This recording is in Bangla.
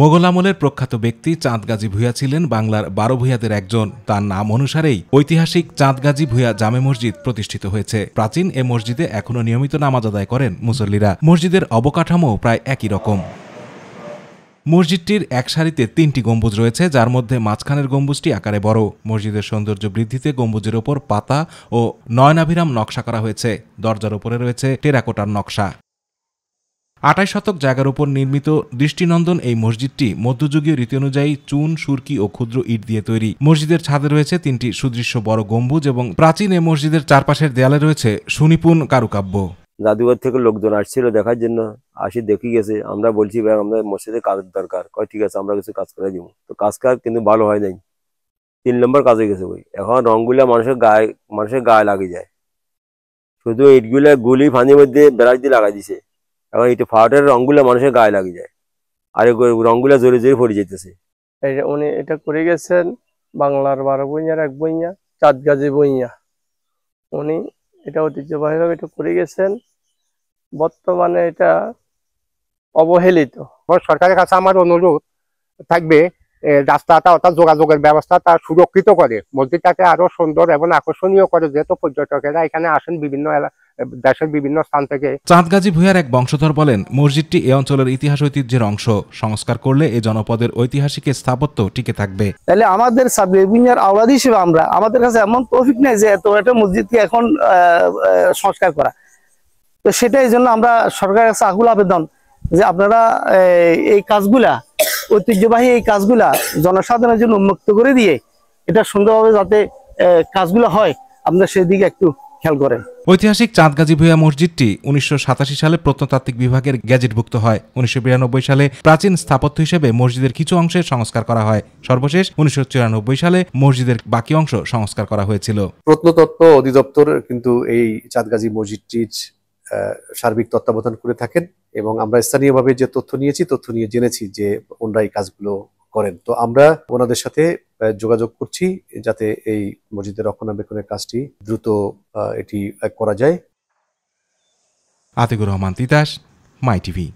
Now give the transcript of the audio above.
মোগল আমলের প্রখ্যাত ব্যক্তি চাঁদ গাজী ভূঁইয়া ছিলেন বাংলার 12 ভূঁইয়াদের একজন। তার নাম অনুসারেই ঐতিহাসিক চাঁদ গাজী ভূঁইয়া জামে মসজিদ প্রতিষ্ঠিত হয়েছে। প্রাচীন এ মসজিদে এখনও নিয়মিত নামাজ আদায় করেন মুসল্লিরা। মসজিদের অবকাঠামো প্রায় একই রকম। মসজিদটির এক সারিতে 3টি গম্বুজ রয়েছে, যার মধ্যে মাঝখানের গম্বুজটি আকারে বড়। মসজিদের সৌন্দর্য বৃদ্ধিতে গম্বুজের ওপর পাতা ও নয়নাভিরাম নকশা করা হয়েছে। দরজার ওপরে রয়েছে টেরাকোটার নকশা। 28 শতক জায়গার উপর নির্মিত দৃষ্টিনন্দন এই মসজিদটি মধ্যযুগীয় রীতি অনুযায়ী চুন, সুরকি ও ক্ষুদ্র ইট দিয়ে তৈরি। মসজিদের ছাদে রয়েছে 3টি সুদৃশ্য বড় গম্বুজ এবং প্রাচীন এ মসজিদের চারপাশের দেয়ালে রয়েছে সুনিপুণ কারুকাব্য। জাদুঘর থেকে লোকজন আসছিল দেখার জন্য, আসি দেখি গেছে। আমরা বলছি ভাই আমাদের মসজিদে কাজের দরকার, কয় ঠিক আছে আমরা কিছু কাজ করে দিব। তো কাজ কিন্তু ভালো হয় নাই, 3 নম্বর কাজ হয়ে গেছে। ওই এখন রংগুলা মানুষের গায়ে লাগে যায়। শুধু ইটগুলা গুলি ফানির মধ্যে বেড়াই দিয়ে লাগাই দিছে। এখন এটা ফাটের রংগুলা মানুষের গায়ে লাগে যায়, আর রংগুলা জোরে জোরে পড়ে যেতেছে। উনি এটা করে গেছেন বাংলার 12 ভূঁইয়ার এক ভূঁইয়া চাঁদ গাজী ভূঁইয়া। উনি এটা ঐতিহ্যবাহীভাবে এটা করে গেছেন। বর্তমানে এটা অবহেলিত। সরকারের কাছে আমার অনুরোধ থাকবে, রাস্তাটা অর্থাৎ যোগাযোগের ব্যবস্থাটা সুরক্ষিত করে মসজিদটাকে আরো সুন্দর এবং আকর্ষণীয় করে, যেহেতু পর্যটকেরা এখানে আসেন বিভিন্ন দেশের বিভিন্ন স্থান থেকে। চাঁদ গাজী ভূঁইয়ার এক বংশধর বলেন, মসজিদটি এ অঞ্চলের ইতিহাস ঐতিহ্যের অংশ। সংস্কার করলে এ জনপদের ঐতিহাসিক স্থাপত্য টিকে থাকবে। তাহলে আমাদের ভূঁইয়ার আওলাদ হিসেবে আমাদের কাছে এমন তৌফিক নেই যে এত একটা মসজিদকে এখন সংস্কার করা। তো সেটাই জন্য আমরা সরকারের কাছে আকুল আবেদন যে আপনারা এই কাজগুলা, ঐতিহ্যবাহী এই কাজগুলা জনসাধারণের জন্য উন্মুক্ত করে দিয়ে এটা সুন্দরভাবে যাতে কাজগুলো হয়, আপনারা সেদিকে একটু খেয়াল করেন। ঐতিহাসিক চাঁদ গাজী ভূঁইয়া মসজিদটি 1987 সালে প্রত্নতাত্ত্বিক বিভাগের গেজেটভুক্ত হয়। 1992 সালে প্রাচীন স্থাপত্য হিসেবে মসজিদের কিছু অংশের সংস্কার করা হয়। সর্বশেষ 1994 সালে মসজিদের বাকি অংশ সংস্কার করা হয়েছিল। প্রত্নতত্ত্ব অধিদপ্তর কিন্তু এই চাঁদ গাজী মসজিদটির সার্বিক তত্ত্বাবধান করে থাকেন এবং আমরা স্থানীয়ভাবে যে তথ্য নিয়ে জেনেছি যে ওনারা এই কাজগুলো করেন। তো আমরা ওনাদের সাথে যোগাযোগ করছি যাতে এই মসজিদের রক্ষণাবেক্ষণের কাজটি দ্রুত এটি করা যায়। আতিকুর রহমান তিতাস, মাই টিভি।